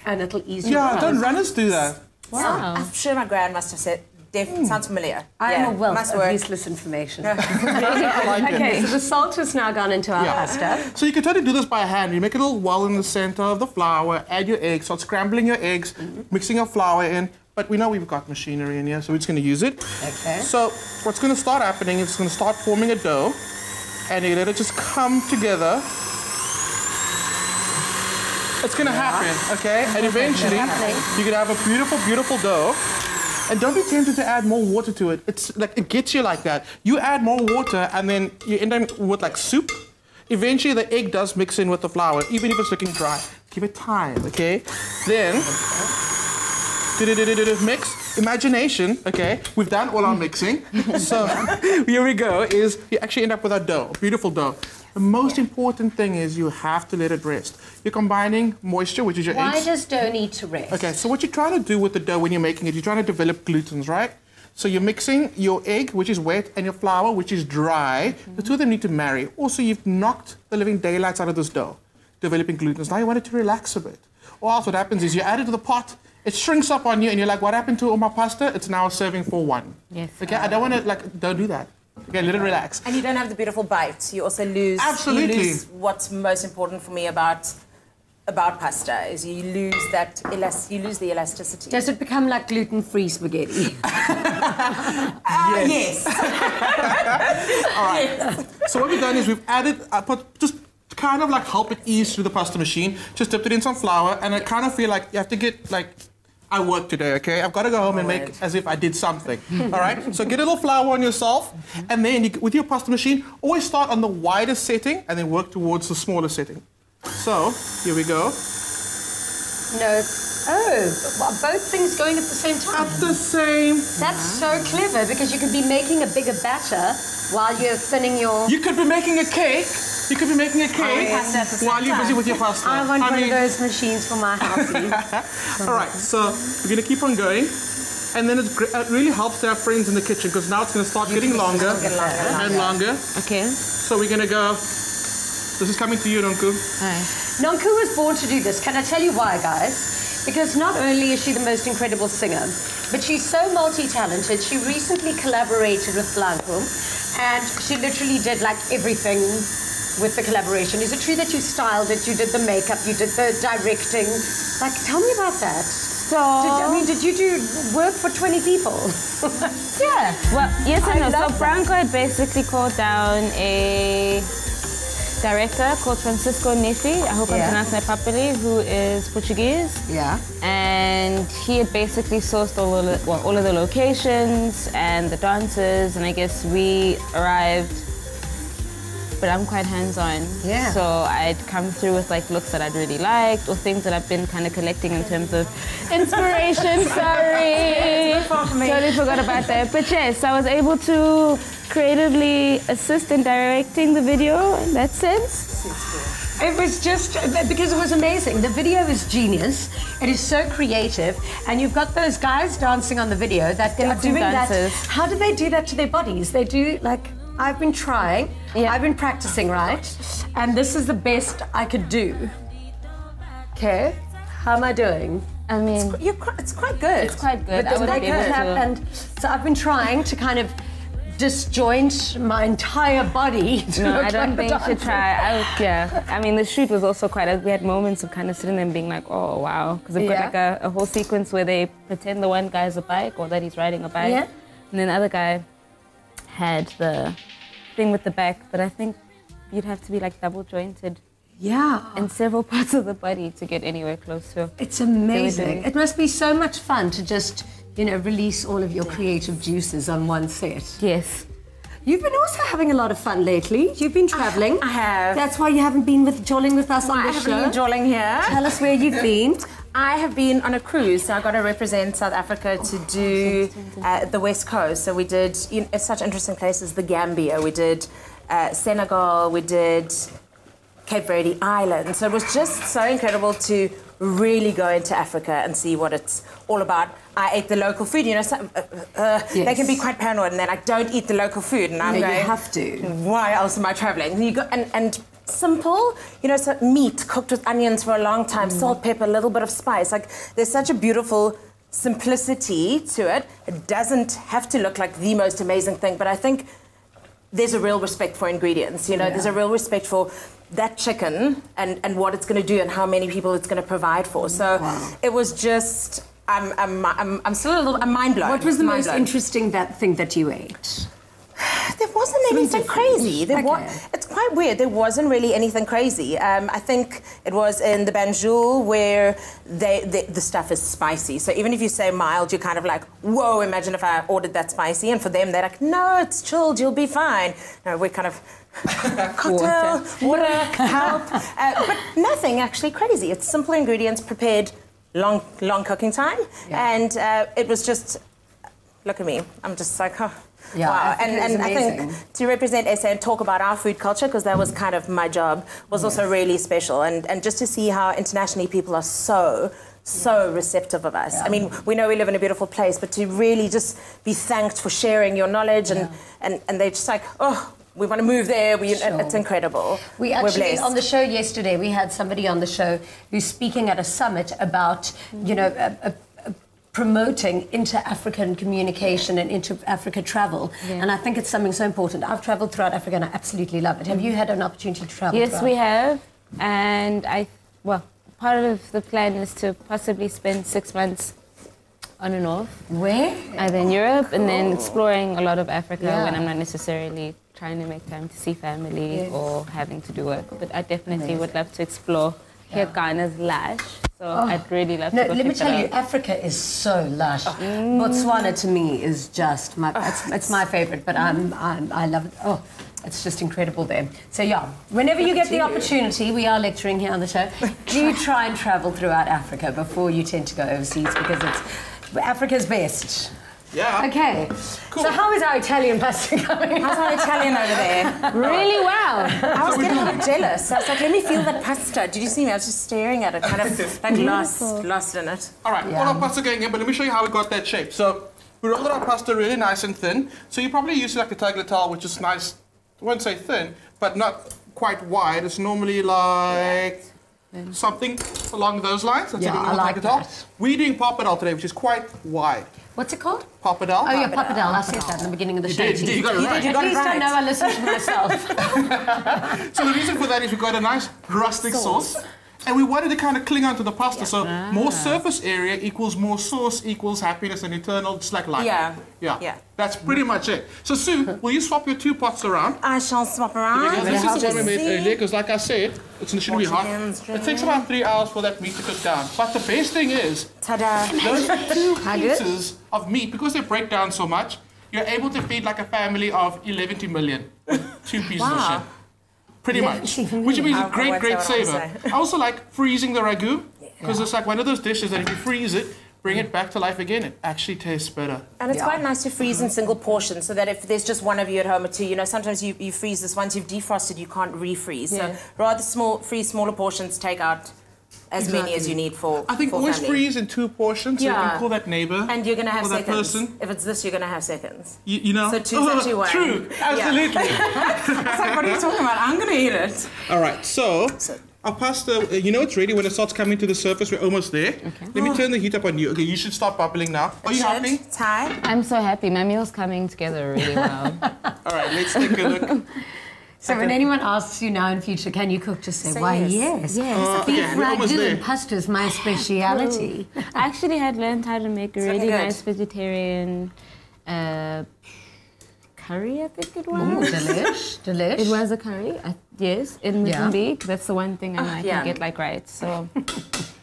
And it'll ease you Yeah, don't runners do that? Wow. I'm sure my gran must have said, sounds familiar. I'm a wealth of useless information. Okay, so the salt has now gone into our pasta. So you can totally do this by hand. You make a little well in the center of the flour, add your eggs, start scrambling your eggs, mixing your flour in. But we know we've got machinery in here, so we're just going to use it. Okay. So what's going to start happening is it's going to start forming a dough, and you let it just come together. It's going to happen, okay? And eventually, you're going to have a beautiful, beautiful dough. And don't be tempted to add more water to it. It's like, it gets you like that. You add more water, and then you end up with like soup. Eventually, the egg does mix in with the flour, even if it's looking dry. Give it time, okay? Then, mix. Imagination, okay? We've done all our mixing. So, here we go, is you actually end up with a dough, beautiful dough. The most important thing is you have to let it rest. You're combining moisture, which is your eggs. Why does dough need to rest? Okay, so what you're trying to do with the dough when you're making it, you're trying to develop glutens, right? So you're mixing your egg, which is wet, and your flour, which is dry. The two of them need to marry. Also, you've knocked the living daylights out of this dough, developing glutens. Now you want it to relax a bit. Or else what happens is you add it to the pot, it shrinks up on you, and you're like, what happened to all my pasta? It's now serving for one. Yes. Okay, I don't want to, don't do that. Okay, let it relax. And you don't have the beautiful bite. You also lose. Absolutely. You lose what's most important for me about pasta is you lose that you lose the elasticity. Does it become like gluten-free spaghetti? Yes. All right. Yes. So what we've done is we've added, just kind of like help it ease through the pasta machine. Just dipped it in some flour, and I kind of feel like you have to get like. I work today, okay? I've got to go home and make as if I did something, all right? So get a little flour on yourself, and then with your pasta machine, always start on the widest setting and then work towards the smaller setting. So, here we go. No. Oh, both things going at the same time? At the same. That's so clever, because you could be making a bigger batter while you're thinning your... You could be making a cake. You could be making a cake while you're busy with your pasta. I want one of those machines for my house. All right, so we're going to keep on going. And then it really helps to have friends in the kitchen, because now it's going to start getting longer and longer. Okay. So we're going to go... This is coming to you, Nonku. Hi. Nonku was born to do this. Can I tell you why, guys? Because not only is she the most incredible singer, but she's so multi-talented. She recently collaborated with Blanco, and she literally did like everything with the collaboration. Is it true that you styled it, you did the makeup, you did the directing? Like, tell me about that. So, Did you do work for 20 people? yeah. Well, yes and no. So Branco had basically called down a director called Francisco Nefi, I hope I'm pronouncing that properly, who is Portuguese. Yeah. And he had basically sourced all of the locations and the dancers, and I guess we arrived, but I'm quite hands-on. Yeah. So I'd come through with like looks that I'd really liked or things that I've been kind of collecting in terms of inspiration. Sorry. Totally forgot about that. But yes, I was able to creatively assist in directing the video in that sense. It was just, because it was amazing. The video is genius. It is so creative. And you've got those guys dancing on the video that are doing dancers. that. How do they do that to their bodies? They do like, I've been trying, I've been practicing, right? And this is the best I could do. Okay, how am I doing? I mean, It's quite good. it's quite good. But I would they be able could have, to. and so I've been trying to kind of disjoint my entire body. To No, look I don't like think a you should dancer. try. I mean, the shoot was also we had moments of kind of sitting there and being like, oh, wow. Because they've got like a whole sequence where they pretend the one guy's a bike or that he's riding a bike. Yeah. And then the other guy had the thing with the back, but I think you'd have to be like double jointed Yeah. in several parts of the body to get anywhere close to. It's amazing. doing- It must be so much fun to just, release all of your creative juices on one set. Yes. You've been also having a lot of fun lately. You've been traveling. I have. That's why you haven't been jolling with us on I the haven't show. been jolling here. Tell us where you've been. I have been on a cruise, so I got to represent South Africa to do the West Coast. So we did such interesting places, the Gambia, we did Senegal, we did Cape Verde Island. So it was just so incredible to really go into Africa and see what it's all about. I ate the local food. They can be quite paranoid and they're like, don't eat the local food. And I'm No, going, you have to. why else am I traveling? And you go and simple, so meat cooked with onions for a long time, salt, pepper, a little bit of spice. Like, there's such a beautiful simplicity to it. It doesn't have to look like the most amazing thing, but I think there's a real respect for ingredients. There's a real respect for that chicken and what it's going to do and how many people it's going to provide for. So it was just, I'm still I'm mind blown. What was the most interesting thing that you ate? There wasn't anything crazy. It's quite weird. There wasn't really anything crazy. I think it was in the Banjul where the stuff is spicy. So even if you say mild, you're kind of like, whoa, imagine if I ordered that spicy. And for them, they're like, no, it's chilled, you'll be fine. No, we're kind of, cocktail, water, help. But nothing actually crazy. It's simple ingredients prepared, long cooking time. Yeah. And it was just, look at me. I'm just like, oh. Yeah, wow. and I think to represent SA and talk about our food culture, because that was kind of my job, was also really special. And just to see how internationally people are so receptive of us. I mean, we know we live in a beautiful place, but to really just be thanked for sharing your knowledge and they're just like, oh, we want to move there. It's incredible. We actually, on the show yesterday, we had somebody on the show who's speaking at a summit about, promoting inter-African communication and inter-Africa travel. Yeah. And I think it's something so important. I've traveled throughout Africa and I absolutely love it. Have you had an opportunity to travel? Yes, we have. And part of the plan is to possibly spend 6 months on and off. Where? Either in Europe and then exploring a lot of Africa when I'm not necessarily trying to make time to see family or having to do work. But I definitely would love to explore here Ghana's lush. So I'd really love to go let me check tell that you, out. Africa is so lush. Botswana to me is just it's my favorite, but I love it. Oh, it's just incredible there. So whenever you get the opportunity, we are lecturing here on the show, do try and travel throughout Africa before you tend to go overseas, because it's Africa's best. Yeah. Okay. Cool. So how is our Italian pasta going? How's our Italian over there? Really well. I was getting a bit jealous. I was like, let me feel that pasta. Did you see me? I was just staring at it, kind of like lost in it. All right, all our pasta going in, but let me show you how we got that shape. So we rolled our pasta really nice and thin. So you probably use like a tagliatelle, which is nice, I won't say thin, but not quite wide. It's normally like something along those lines. That's Yeah, what it I looks like at all. that. We're doing parpadelle today, which is quite wide. What's it called? Parpadelle. Oh, yeah, parpadelle. I said that in the beginning of the show. You got it right. At least I know I listen to myself. So the reason for that is we've got a nice rustic sauce. And we wanted to kind of cling on to the pasta. So more surface area equals more sauce equals happiness and eternal. It's like life. Yeah. That's pretty much it. So Sue, will you swap your 2 pots around? I shall swap around. This is what we made earlier, because like I said, it shouldn't be hot. It takes about 3 hours for that meat to cook down. But the best thing is, Ta-da. those 2 pieces of meat, because they break down so much, you're able to feed like a family of 11 to million with 2 pieces of shit. Pretty much. Which means a great saver. I also like freezing the ragu, because it's like one of those dishes that if you freeze it, bring it back to life again, it actually tastes better. And it's quite nice to freeze in single portions, so that if there's just one of you at home or 2, you know, sometimes you freeze this, once you've defrosted, you can't refreeze. So rather freeze smaller portions, take out as many as you need for I think for always family. freeze in 2 portions, so you can call that neighbor. And you're going to have that seconds. person. If it's this, you're going to have seconds. You know? So 2's actually 1. True, absolutely. It's like, what are you talking about? I'm going to eat it. All right, so our pasta, you know it's ready when it starts coming to the surface. We're almost there. Okay. Let me turn the heat up on you. Okay, you should start bubbling now. Are you happy? Ty? I'm so happy. My meal's coming together really well. All right, let's take a look. So when anyone asks you now in future, can you cook, just say, why, yes. Beef ragu and pasta is my speciality. I actually had learned how to make a really nice vegetarian curry, I think it was. Delish. It was a curry, yes, in Mozambique. That's the one thing I can get like right. So,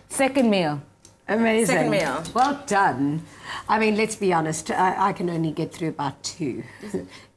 second meal. Amazing. Second meal. Well done. I mean, let's be honest, I can only get through about 2.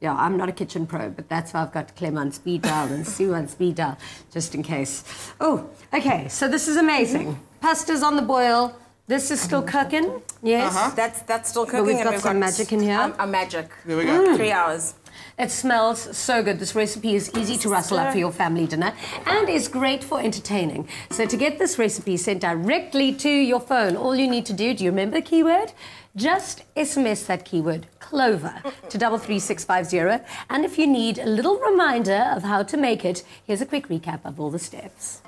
Yeah, I'm not a kitchen pro, but that's why I've got Clem on speed dial and Sue on speed dial, just in case. Oh, okay, so this is amazing. Pasta's on the boil. This is still cooking, yes? That's still cooking. But we've and got some magic in here. A magic. There we go. 3 hours. It smells so good. This recipe is easy to rustle up for your family dinner and is great for entertaining. So to get this recipe sent directly to your phone, all you need to do you remember the keyword? Just SMS that keyword, Clover, to 33650. And if you need a little reminder of how to make it, here's a quick recap of all the steps.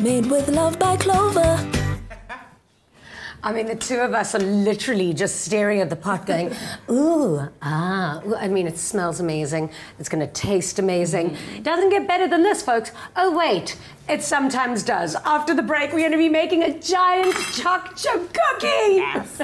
Made with love by Clover. I mean, the 2 of us are literally just staring at the pot going, ooh, ooh. I mean, it smells amazing. It's going to taste amazing. It doesn't get better than this, folks. Oh, wait, it sometimes does. After the break, we're going to be making a giant Chux cookie. Yes.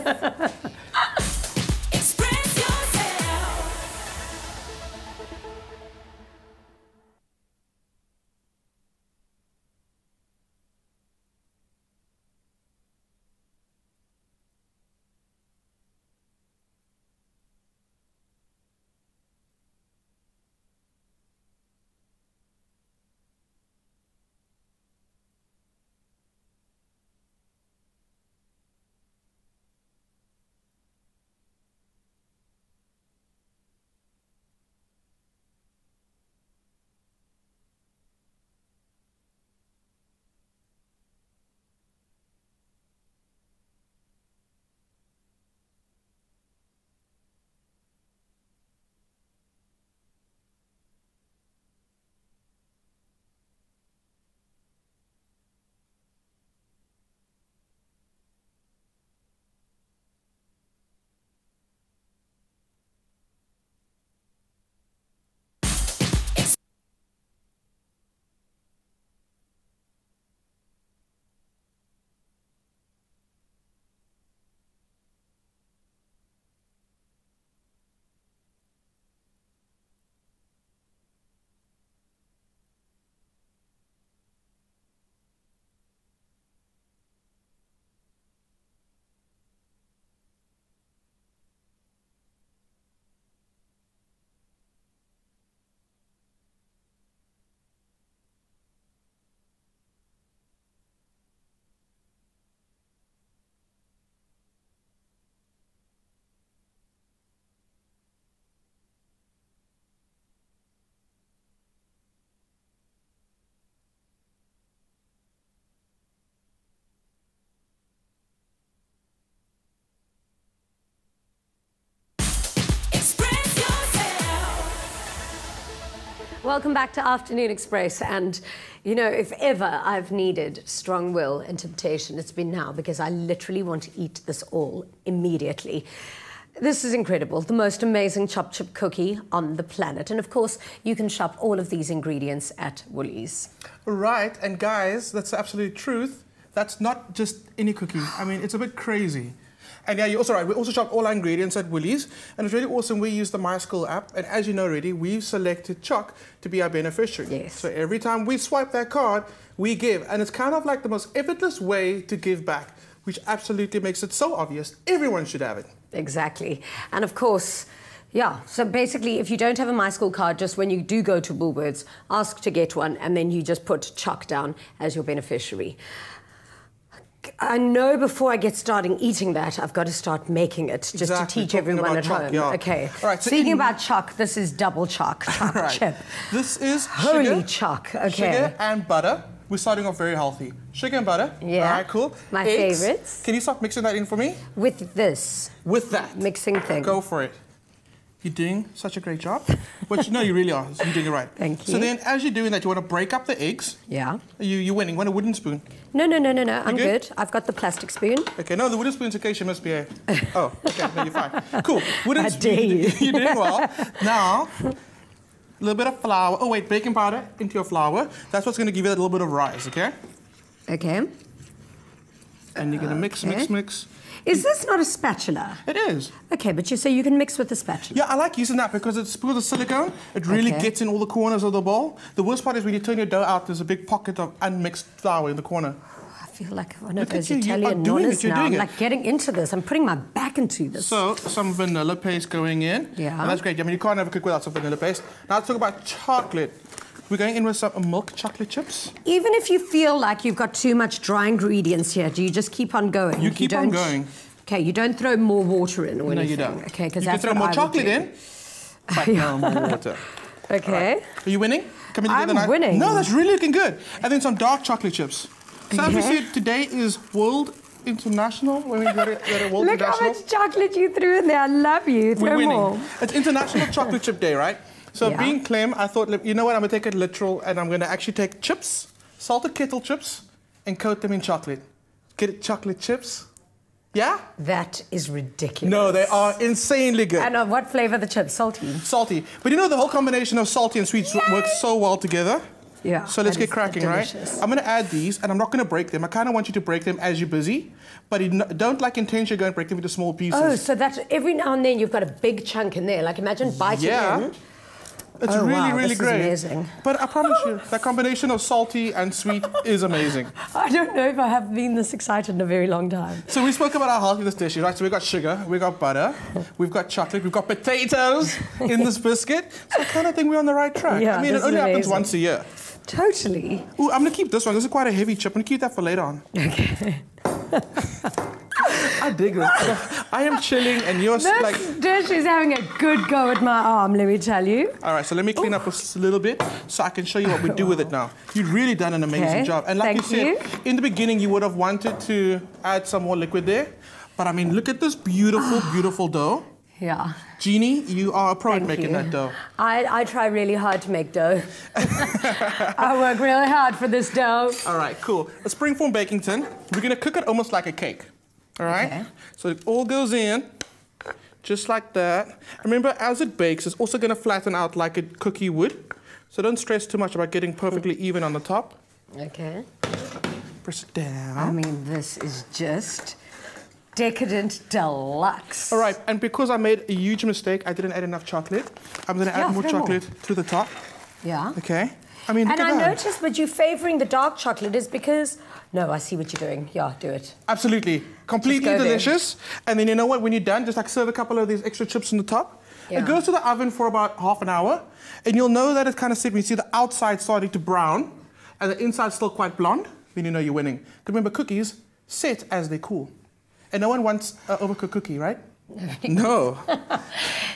Welcome back to Afternoon Express. And, you know, if ever I've needed strong will and temptation, it's been now, because I literally want to eat this all immediately. This is incredible. The most amazing chopped chip cookie on the planet. And, of course, you can shop all of these ingredients at Woolies. Right. And, guys, that's the absolute truth. That's not just any cookie. I mean, it's a bit crazy. And yeah, you're also right. We also shop all our ingredients at Woolies, and it's really awesome. We use the My School app, and as you know already, we've selected Chux to be our beneficiary. Yes. So every time we swipe that card, we give, and it's kind of like the most effortless way to give back, which absolutely makes it so obvious. Everyone should have it. Exactly. And of course, yeah, so basically, if you don't have a My School card, just when you do go to Woolworths, ask to get one, and then you just put Chux down as your beneficiary. I know before I get starting eating that, I've got to start making it, just to teach everyone at home. Yeah. Okay. All right, so speaking about Chux, this is double Chux, right. chip. This is Holy sugar, Chux, okay. Sugar and butter. We're starting off very healthy. Sugar and butter. Yeah. All right, cool. My Eggs. favorites. Can you start mixing that in for me? With this. With that. Mixing thing. Go for it. You're doing such a great job. Which, no, you really are. You're doing it right. Thank you. So then, as you're doing that, you want to break up the eggs. Yeah. You're winning. You want a wooden spoon? No. I'm good. I've got the plastic spoon. Okay, no, the wooden spoon's in case you misbehave. Oh, okay, no, you're fine. Cool. Wooden I spoon. dare you. You're doing well. Now, a little bit of flour. Oh, wait, baking powder into your flour. That's what's going to give you that little bit of rise, okay? Okay. And you're going to mix. Is this not a spatula? It is. Okay, but you say you can mix with a spatula. Yeah, I like using that because it's with the silicone. It really gets in all the corners of the bowl. The worst part is when you turn your dough out, there's a big pocket of unmixed flour in the corner. I feel like one of Look at those you, you are Italian doing it, nonnas you're now. doing I'm it. like getting into this. I'm putting my back into this. So, some vanilla paste going in. Yeah. And that's great. I mean, you can't have a cook without some vanilla paste. Now let's talk about chocolate. We're going in with some milk chocolate chips. Even if you feel like you've got too much dry ingredients here, do you just keep on going? You keep on going. Okay, you don't throw more water in or anything. No, you don't. Okay, because you that's can throw what more I would chocolate do. in, but no more water. Okay. Right. Are you winning? Coming together I'm nice? winning. No, that's really looking good. And then some dark chocolate chips. So as we said, today is World International. When we got it World Look International. how much chocolate you threw in there. I love you. Throw We're winning. more. It's International Chocolate Chip Day, right? So Yeah. being Clem, I thought, you know what, I'm going to take it literal and I'm going to actually take chips, salted kettle chips, and coat them in chocolate. Get it, chocolate chips? Yeah? That is ridiculous. No, they are insanely good. And of what flavor the chips? Salty? Salty. But you know the whole combination of salty and sweet works so well together? Yeah. So let's that get is cracking, right? delicious. I'm going to add these, and I'm not going to break them. I kind of want you to break them as you're busy, but don't like intentionally go and break them into small pieces. Oh, so that every now and then you've got a big chunk in there. Like imagine biting in. It's Oh, really, wow, really this is great. amazing. But I promise you, that combination of salty and sweet is amazing. I don't know if I have been this excited in a very long time. So we spoke about how healthy this dish is, right? So we've got sugar, we've got butter, we've got chocolate, we've got potatoes in this biscuit. So I kind of think we're on the right track. Yeah, I mean, it this is only happens amazing. once a year. Totally. Ooh, I'm going to keep this one. This is quite a heavy chip. I'm going to keep that for later on. Okay. I dig it. I am chilling and you're This like... dish is having a good go at my arm, let me tell you. All right, so let me clean up a little bit so I can show you what we do with it now. You've really done an amazing Okay, job. And like thank you said, in the beginning you would have wanted to add some more liquid there. But I mean, look at this beautiful, beautiful dough. Yeah. Jeannie, you are a pro at Thank making you. that dough. I try really hard to make dough. I work really hard for this dough. All right, cool. A springform baking tin. We're going to cook it almost like a cake. All right? Okay. So it all goes in, just like that. Remember, as it bakes, it's also going to flatten out like a cookie would. So don't stress too much about getting perfectly even on the top. Okay. Press it down. I mean, this is just decadent deluxe. All right, and because I made a huge mistake, I didn't add enough chocolate. I'm going to add more throw chocolate to the top. Yeah. Okay? I mean, look And at I that. noticed that you favouring the dark chocolate is because... No, I see what you're doing. Yeah, do it. Absolutely. Completely go there. delicious. And then you know what? When you're done, just like serve a couple of these extra chips on the top. Yeah. It goes to the oven for about half an hour. And you'll know that it's kind of set when you see the outside starting to brown and the inside still quite blonde, then you know you're winning. Because remember, cookies set as they cool. And no one wants an overcooked cookie, right? No.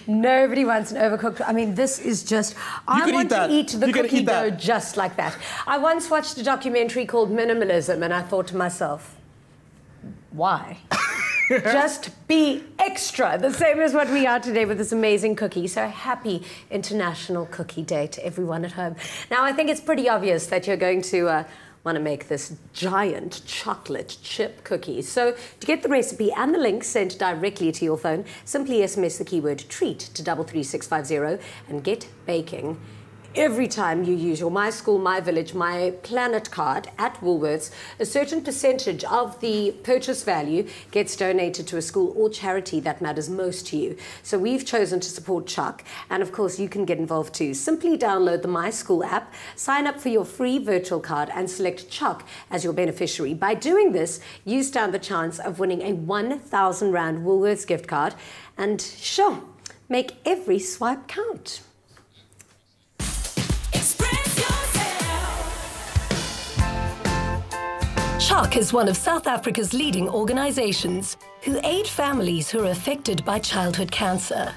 Nobody wants an overcooked... I mean, this is just... I could want eat that. to eat the You could cookie eat that. dough just like that. I once watched a documentary called Minimalism, and I thought to myself, why? Just be extra, the same as what we are today with this amazing cookie. So happy International Cookie Day to everyone at home. Now, I think it's pretty obvious that you're going to want to make this giant chocolate chip cookie. So to get the recipe and the link sent directly to your phone, simply SMS the keyword treat to 33650 and get baking. Every time you use your My School, My Village, My Planet card at Woolworths, a certain percentage of the purchase value gets donated to a school or charity that matters most to you. So we've chosen to support Chux, and of course you can get involved too. Simply download the My School app, sign up for your free virtual card and select Chux as your beneficiary. By doing this, you stand the chance of winning a 1,000 Rand Woolworths gift card, and sure, make every swipe count. Chux is one of South Africa's leading organizations who aid families who are affected by childhood cancer.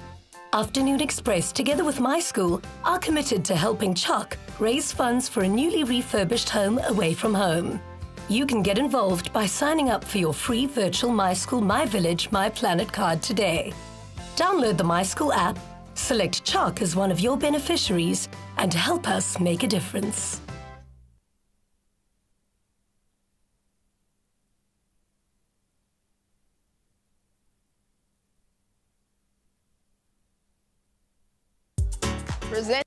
Afternoon Express, together with My School, are committed to helping Chux raise funds for a newly refurbished home away from home. You can get involved by signing up for your free virtual My School, My Village, My Planet card today. Download the My School app, select Chux as one of your beneficiaries, and help us make a difference. Present.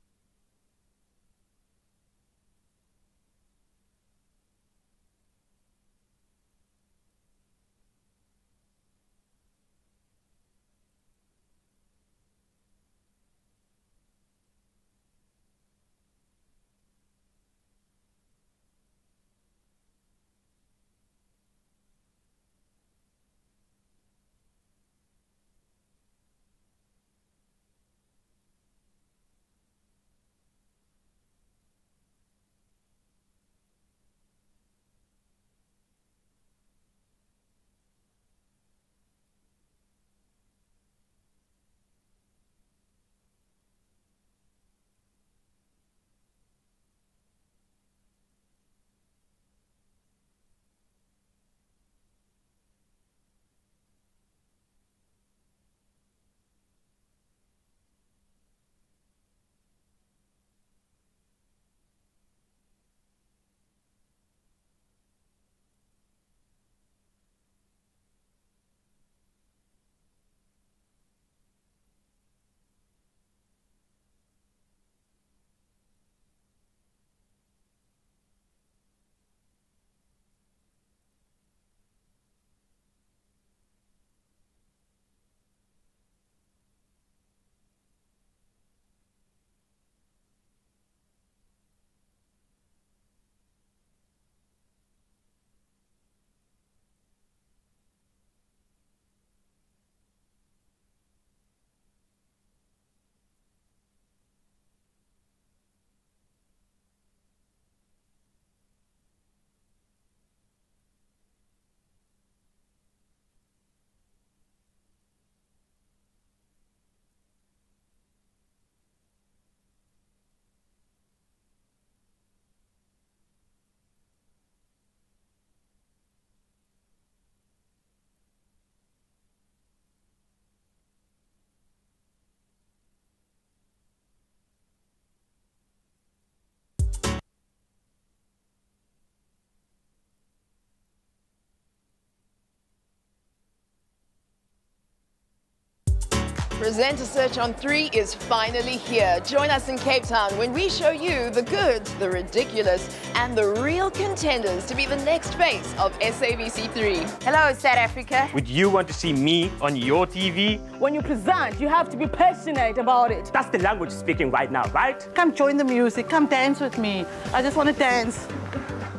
Presenter Search on 3 is finally here. Join us in Cape Town when we show you the good, the ridiculous, and the real contenders to be the next face of SABC3. Hello, South Africa. Would you want to see me on your TV? When you present, you have to be passionate about it. That's the language speaking right now, right? Come join the music. Come dance with me. I just want to dance.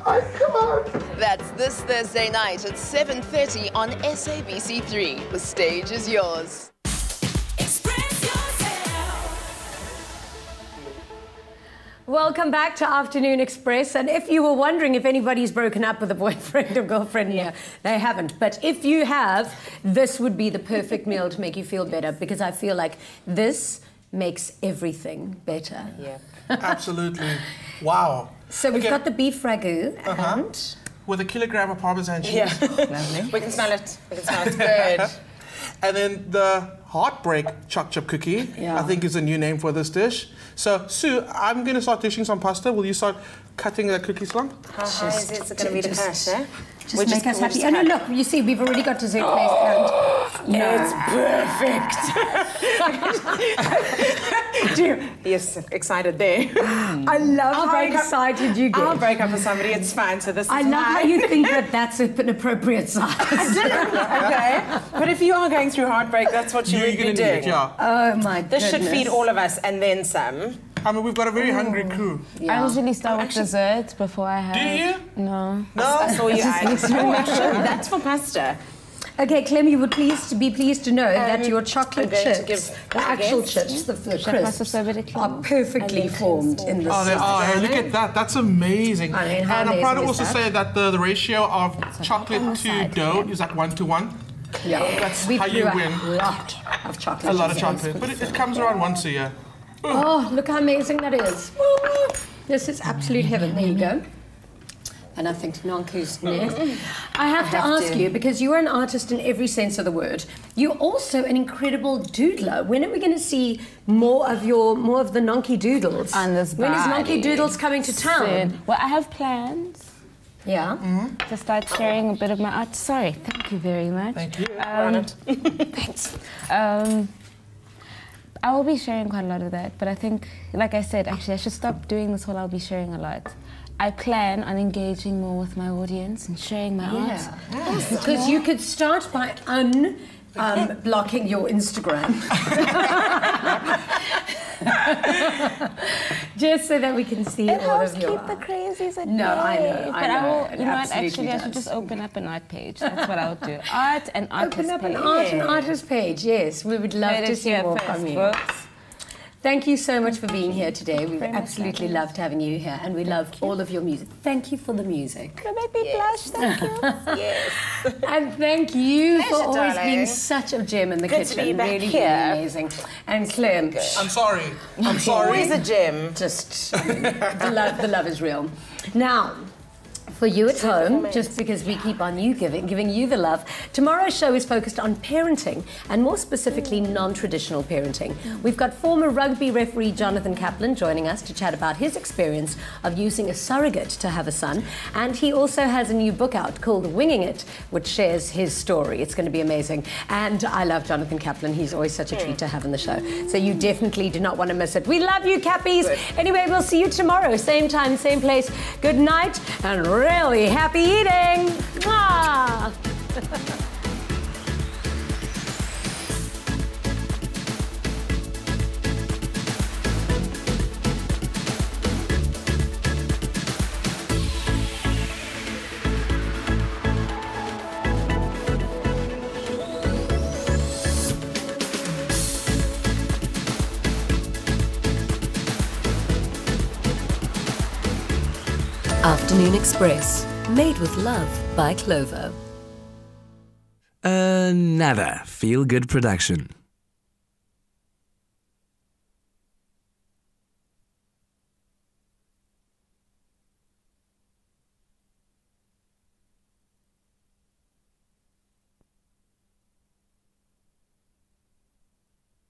Come on. That's this Thursday night at 7:30 on SABC3. The stage is yours. Welcome back to Afternoon Express. And if you were wondering if anybody's broken up with a boyfriend or girlfriend here, they haven't. But if you have, this would be the perfect meal to make you feel better, because I feel like this makes everything better. Yeah. Absolutely. Wow. So we've got the beef ragu and with a kilogram of Parmesan cheese. Yeah. Lovely. We can smell it. Good. And then the heartbreak choc chip cookie, I think is a new name for this dish. So, Sue, I'm going to start dishing some pasta. Will you start cutting the cookie slump? How high is it going to be the pasta? Just make us happy. Oh, no, look, you see, we've already got dessert place and it's perfect. Yes, excited there. I love how excited you get. I'll break up with somebody, it's fine. So this is I love how you think that that's an appropriate size. Okay. But if you are going through heartbreak, that's what you would be doing. Oh, my goodness. This should feed all of us and then some. I mean, we've got a very hungry crew. I usually start with desserts before I have... Do you? No. I saw you That's for pasta. Okay, Clem, you would be pleased to know that your chocolate chips, the actual chips, the crisps, are perfectly formed in this. Oh, they are. Hey, look at that. That's amazing. I mean, and I'm proud to also say that the ratio of chocolate to dough is like 1-to-1. Yeah, that's how you win. A lot of chocolate. A lot of chocolate. But it comes around once a year. Oh, look how amazing that is. This is absolute heaven. There you go. And I think Nonku's next. I have to ask you, because you are an artist in every sense of the word, you're also an incredible doodler. When are we going to see more of the Nonku doodles? On this when is Nonku Doodles coming to town? Soon. Well, I have plans. Yeah. To start sharing a bit of my art. Sorry, thank you very much. Thank you. Thanks. I will be sharing quite a lot of that, but I think, like I said, actually, I should stop doing this whole I'll be sharing a lot. I plan on engaging more with my audience and sharing my art. Because you could start by blocking your Instagram. Just so that we can see all of your keep the crazies at No, I know. But I will, you know what, actually, I should just open up an art page. That's what I'll do. Art and artist page. Open up an art and artist page, yes. We would love to see more from you. Thank you so much for being here today. We've absolutely loved having you here, and we love all of your music. Thank you for the music. You made me blush, thank you. Yes. And thank you for always being such a gem in the kitchen. To be back really, here. really amazing. And Clem, I'm sorry. I'm sorry. Always a gem. Just the love is real. Now, for you at home, just because we keep on giving you the love, tomorrow's show is focused on parenting, and more specifically non-traditional parenting. We've got former rugby referee Jonathan Kaplan joining us to chat about his experience of using a surrogate to have a son, and he also has a new book out called Winging It, which shares his story. It's going to be amazing, and I love Jonathan Kaplan. He's always such a treat to have on the show, so you definitely do not want to miss it. We love you, Cappies. Anyway, we'll see you tomorrow, same time, same place. Good night, and really happy eating! Mwah! Afternoon Express, made with love by Clover. Nada. Feel Good production.